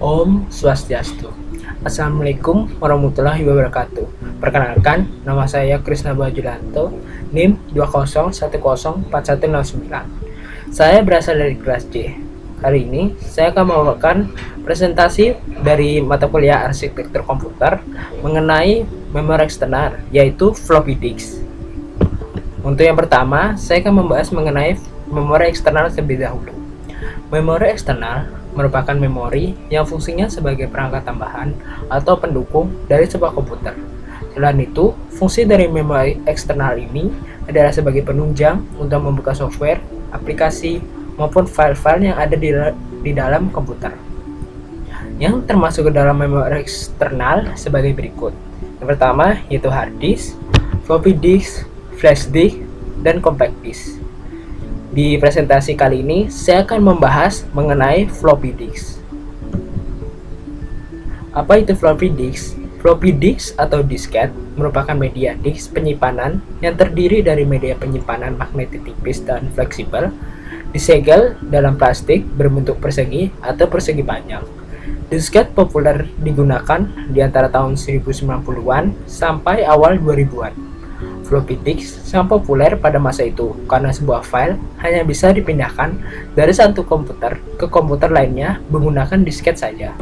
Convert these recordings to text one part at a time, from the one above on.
Om Swastiastu. Assalamualaikum warahmatullahi wabarakatuh. Perkenalkan, nama saya Krisna Bajulanto, NIM 201041009. Saya berasal dari kelas J. Hari ini, saya akan membawakan presentasi dari mata kuliah arsitektur komputer mengenai memori eksternal, yaitu floppy disk. Untuk yang pertama, saya akan membahas mengenai memori eksternal terlebih dahulu. Memori eksternal merupakan memori yang fungsinya sebagai perangkat tambahan atau pendukung dari sebuah komputer. Selain itu, fungsi dari memori eksternal ini adalah sebagai penunjang untuk membuka software, aplikasi, maupun file-file yang ada di dalam komputer. Yang termasuk ke dalam memori eksternal sebagai berikut. Yang pertama yaitu hard disk, floppy disk, flash disk, dan compact disk. Di presentasi kali ini, saya akan membahas mengenai floppy disk. Apa itu floppy disk? Floppy disk atau disket merupakan media disk penyimpanan yang terdiri dari media penyimpanan magnetik tipis dan fleksibel, disegel dalam plastik berbentuk persegi atau persegi panjang. Disket populer digunakan di antara tahun 1990-an sampai awal 2000-an. Floppy disk sangat populer pada masa itu karena sebuah file hanya bisa dipindahkan dari satu komputer ke komputer lainnya menggunakan disket saja.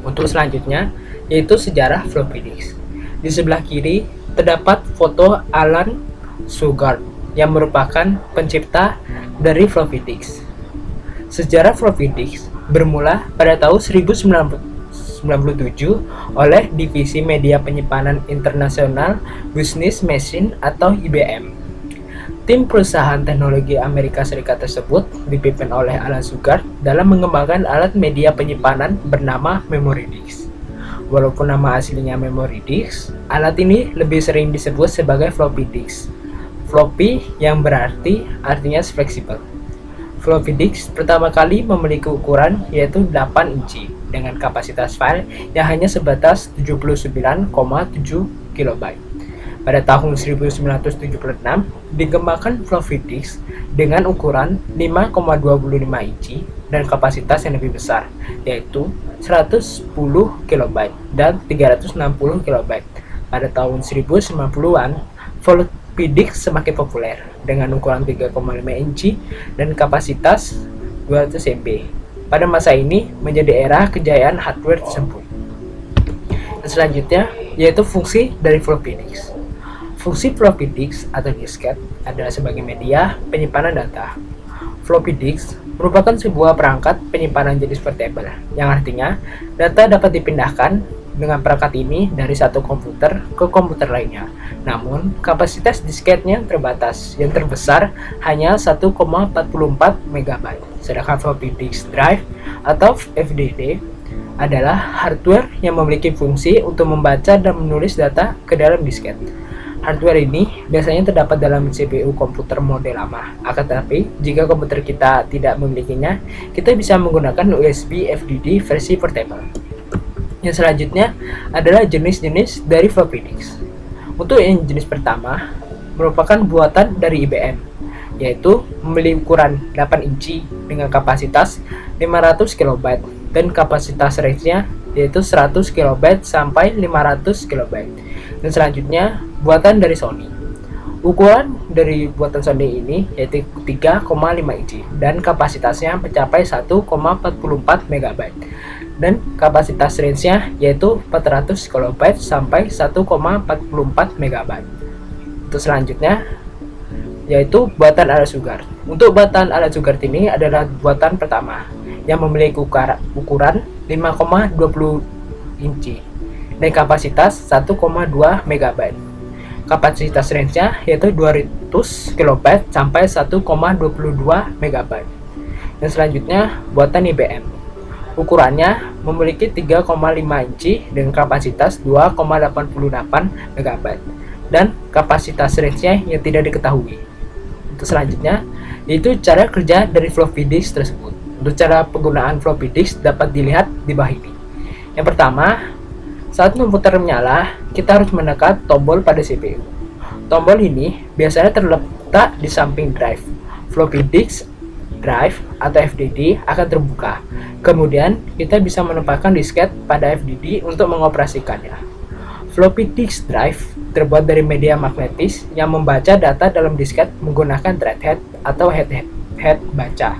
Untuk selanjutnya, yaitu sejarah floppy disk. Di sebelah kiri terdapat foto Alan Shugart yang merupakan pencipta dari floppy disk. Sejarah floppy disk bermula pada tahun 1997 oleh Divisi Media Penyimpanan Internasional Business Machine atau IBM. Tim perusahaan teknologi Amerika Serikat tersebut dipimpin oleh Alan Shugart dalam mengembangkan alat media penyimpanan bernama memory disk. Walaupun nama aslinya memory disk, alat ini lebih sering disebut sebagai floppy disk. Floppy yang artinya fleksibel. Floppy disk pertama kali memiliki ukuran yaitu 8 inci dengan kapasitas file yang hanya sebatas 79,7 KB. Pada tahun 1976, dikembangkan floppy disk dengan ukuran 5,25 inci dan kapasitas yang lebih besar, yaitu 110 KB dan 360 KB. Pada tahun 1990-an, floppy disk semakin populer dengan ukuran 3,5 inci dan kapasitas 200 MB. Pada masa ini menjadi era kejayaan hardware tersebut. Dan selanjutnya yaitu fungsi dari floppy disk. Fungsi floppy disk atau disket adalah sebagai media penyimpanan data. Floppy disk merupakan sebuah perangkat penyimpanan jenis portable, yang artinya data dapat dipindahkan dengan perangkat ini dari satu komputer ke komputer lainnya. Namun, kapasitas disketnya terbatas, yang terbesar hanya 1,44 MB. Sedangkan floppy disk drive atau FDD adalah hardware yang memiliki fungsi untuk membaca dan menulis data ke dalam disket. Hardware ini biasanya terdapat dalam CPU komputer model lama. Akan tetapi, jika komputer kita tidak memilikinya, kita bisa menggunakan USB FDD versi portable. Yang selanjutnya adalah jenis-jenis dari floppy disk. Untuk yang jenis pertama merupakan buatan dari IBM, yaitu memiliki ukuran 8 inci dengan kapasitas 500 KB dan kapasitas range-nya yaitu 100 KB sampai 500 KB. Dan selanjutnya buatan dari Sony. Ukuran dari buatan Sony ini yaitu 3,5 inci dan kapasitasnya mencapai 1,44 MB. Dan kapasitas range-nya yaitu 400 KB sampai 1,44 MB. Untuk selanjutnya yaitu buatan Alan Shugart. Untuk buatan Alan Shugart ini adalah buatan pertama yang memiliki ukuran 5,20 inci dan kapasitas 1,2 MB. Kapasitas range-nya yaitu 200 KB sampai 1,22 MB. Dan selanjutnya buatan IBM. Ukurannya memiliki 3,5 inci dengan kapasitas 2,88 MB dan kapasitas range-nya yang tidak diketahui. Untuk selanjutnya yaitu cara kerja dari floppy disk tersebut. Untuk cara penggunaan floppy disk dapat dilihat di bawah ini. Yang pertama, saat komputer menyala, kita harus menekan tombol pada CPU. Tombol ini biasanya terletak di samping drive. Floppy disk drive atau FDD akan terbuka. Kemudian, kita bisa menempatkan disket pada FDD untuk mengoperasikannya. Floppy disk drive terbuat dari media magnetis yang membaca data dalam disket menggunakan thread head atau head baca.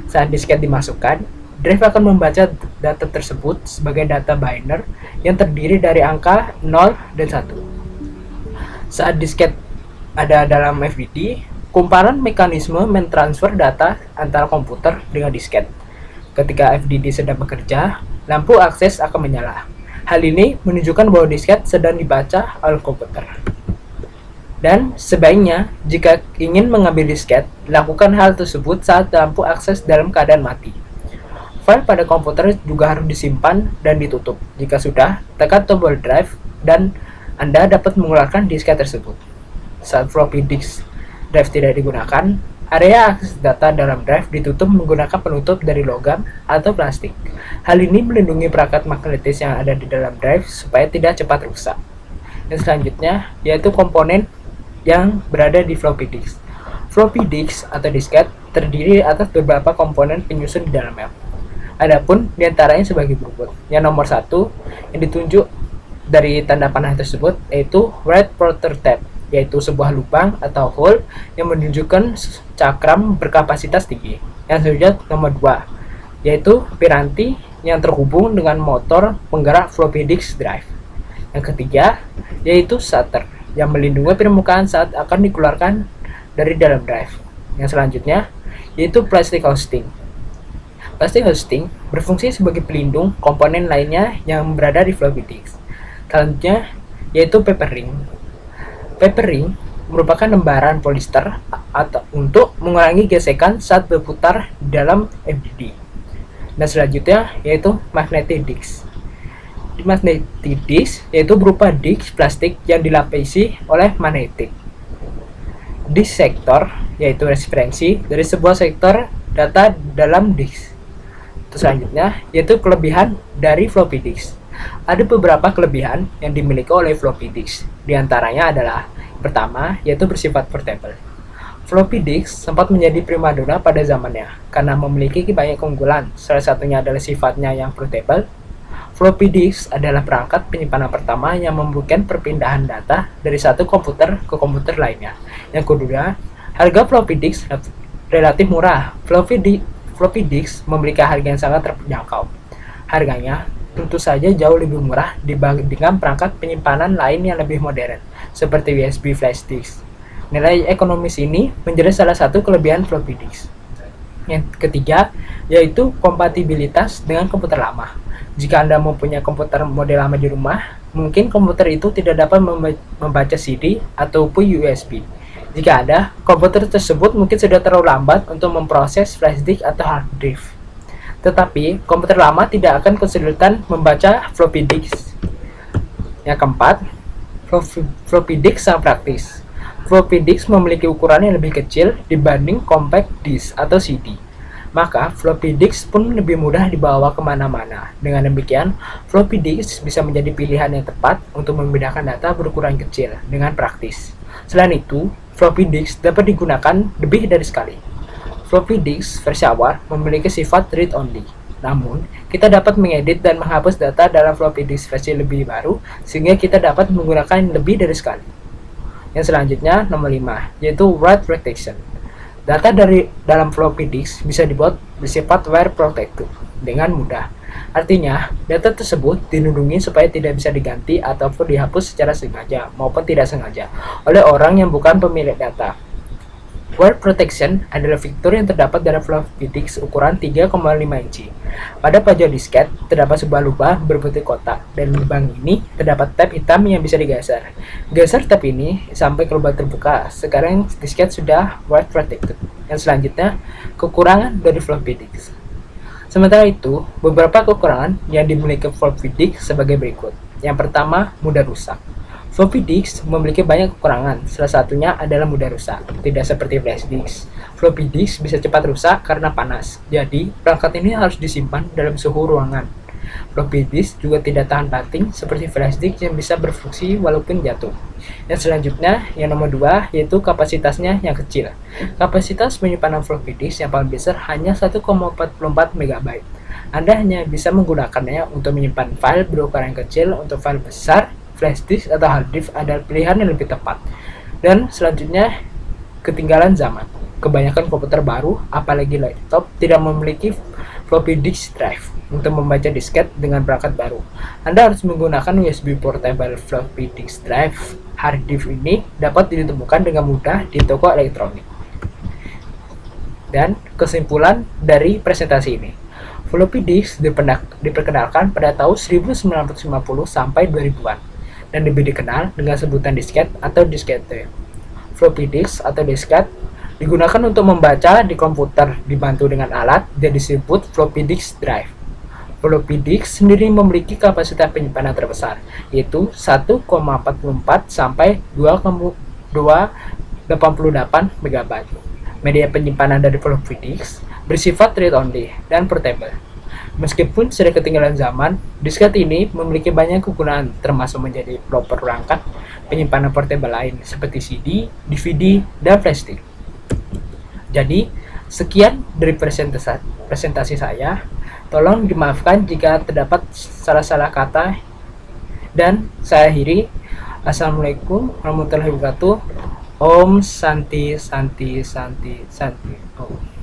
Saat disket dimasukkan, drive akan membaca data tersebut sebagai data binary yang terdiri dari angka 0 dan 1. Saat disket ada dalam FDD, kumparan mekanisme mentransfer data antara komputer dengan disket. Ketika FDD sedang bekerja, lampu akses akan menyala. Hal ini menunjukkan bahwa disket sedang dibaca oleh komputer. Dan sebaiknya, jika ingin mengambil disket, lakukan hal tersebut saat lampu akses dalam keadaan mati. File pada komputer juga harus disimpan dan ditutup. Jika sudah, tekan tombol drive dan Anda dapat mengeluarkan disket tersebut. Saat floppy disk drive tidak digunakan, area akses data dalam drive ditutup menggunakan penutup dari logam atau plastik. Hal ini melindungi perangkat magnetis yang ada di dalam drive supaya tidak cepat rusak. Dan selanjutnya, yaitu komponen yang berada di floppy disk. Floppy disk atau disket terdiri atas beberapa komponen penyusun di dalamnya. Adapun diantaranya sebagai berikut. Yang nomor 1 yang ditunjuk dari tanda panah tersebut yaitu write prototype, yaitu sebuah lubang atau hole yang menunjukkan cakram berkapasitas tinggi. Yang selanjutnya nomor 2 yaitu piranti yang terhubung dengan motor penggerak floppy disk drive. Yang ketiga yaitu shutter yang melindungi permukaan saat akan dikeluarkan dari dalam drive. Yang selanjutnya yaitu plastic housing. Plastic housing berfungsi sebagai pelindung komponen lainnya yang berada di floppy disk. Selanjutnya yaitu paper ring. Paper ring merupakan lembaran polister atau untuk mengurangi gesekan saat berputar dalam FDD. Dan selanjutnya yaitu magnetic disk. Di magnetic disk yaitu berupa disk plastik yang dilapisi oleh magnetik. Disk sektor yaitu referensi dari sebuah sektor data dalam disk. Terus selanjutnya yaitu kelebihan dari floppy disk. Ada beberapa kelebihan yang dimiliki oleh floppy disk. Di antaranya adalah pertama yaitu bersifat portable. Floppy disk sempat menjadi primadona pada zamannya karena memiliki banyak keunggulan. Salah satunya adalah sifatnya yang portable. Floppy disk adalah perangkat penyimpanan pertama yang memungkinkan perpindahan data dari satu komputer ke komputer lainnya. Yang kedua, harga floppy disk relatif murah. Floppy disk memiliki harga yang sangat terjangkau. Harganya tentu saja jauh lebih murah dibandingkan perangkat penyimpanan lain yang lebih modern, seperti USB flash disk. Nilai ekonomis ini menjadi salah satu kelebihan floppy disk. Yang ketiga, yaitu kompatibilitas dengan komputer lama. Jika Anda mempunyai komputer model lama di rumah, mungkin komputer itu tidak dapat membaca CD ataupun USB. Jika ada, komputer tersebut mungkin sudah terlalu lambat untuk memproses flash disk atau hard drive. Tetapi, komputer lama tidak akan kesulitan membaca floppy disk. Yang keempat, floppy disk sangat praktis. Floppy disk memiliki ukuran yang lebih kecil dibanding compact disk atau CD. Maka, floppy disk pun lebih mudah dibawa kemana-mana. Dengan demikian, floppy disk bisa menjadi pilihan yang tepat untuk memindahkan data berukuran kecil dengan praktis. Selain itu, floppy disk dapat digunakan lebih dari sekali. Floppy disk versi awal memiliki sifat read-only. Namun, kita dapat mengedit dan menghapus data dalam floppy disk versi lebih baru sehingga kita dapat menggunakan lebih dari sekali. Yang selanjutnya, nomor 5, yaitu write protection. Data dari dalam floppy disk bisa dibuat bersifat wire protected dengan mudah. Artinya, data tersebut dilindungi supaya tidak bisa diganti ataupun dihapus secara sengaja maupun tidak sengaja oleh orang yang bukan pemilik data. Wire protection adalah fitur yang terdapat dalam floppy disk ukuran 3,5 inci. Pada pojok disket terdapat sebuah lubang berbentuk kotak, dan lubang ini terdapat tab hitam yang bisa digeser. Geser tab ini sampai ke lubang terbuka. Sekarang disket sudah wire protected. Yang selanjutnya, kekurangan dari floppy disk. Sementara itu, beberapa kekurangan yang dimiliki floppy disk sebagai berikut. Yang pertama, mudah rusak. Floppy disk memiliki banyak kekurangan, salah satunya adalah mudah rusak. Tidak seperti flash disk, floppy disk bisa cepat rusak karena panas. Jadi, perangkat ini harus disimpan dalam suhu ruangan. Floppy disk juga tidak tahan banting seperti flash disk yang bisa berfungsi walaupun jatuh. Yang selanjutnya, yang nomor 2, yaitu kapasitasnya yang kecil. Kapasitas penyimpanan floppy disk yang paling besar hanya 1,44 MB. Anda hanya bisa menggunakannya untuk menyimpan file berukuran kecil. Untuk file besar, flash disk atau hard disk adalah pilihan yang lebih tepat. Dan selanjutnya, ketinggalan zaman. Kebanyakan komputer baru, apalagi laptop, tidak memiliki floppy disk drive untuk membaca disket dengan perangkat baru. Anda harus menggunakan USB Portable Floppy Disk Drive. Hard disk ini dapat ditemukan dengan mudah di toko elektronik. Dan kesimpulan dari presentasi ini, floppy disk diperkenalkan pada tahun 1950 sampai 2000-an dan lebih dikenal dengan sebutan disket atau diskette. Floppy disk atau disket digunakan untuk membaca di komputer dibantu dengan alat yang disebut floppy disk drive. Floppy disk sendiri memiliki kapasitas penyimpanan terbesar, yaitu 1,44 sampai 2,88 MB. Media penyimpanan dari floppy disk bersifat read-only dan portable. Meskipun sudah ketinggalan zaman, disket ini memiliki banyak kegunaan, termasuk menjadi perangkat penyimpanan portable lain seperti CD, DVD, dan flash disk. Jadi, sekian dari presentasi saya. Tolong dimaafkan jika terdapat salah-salah kata, dan saya akhiri. Assalamualaikum warahmatullahi wabarakatuh. Om Santi Santi Santi Santi Om.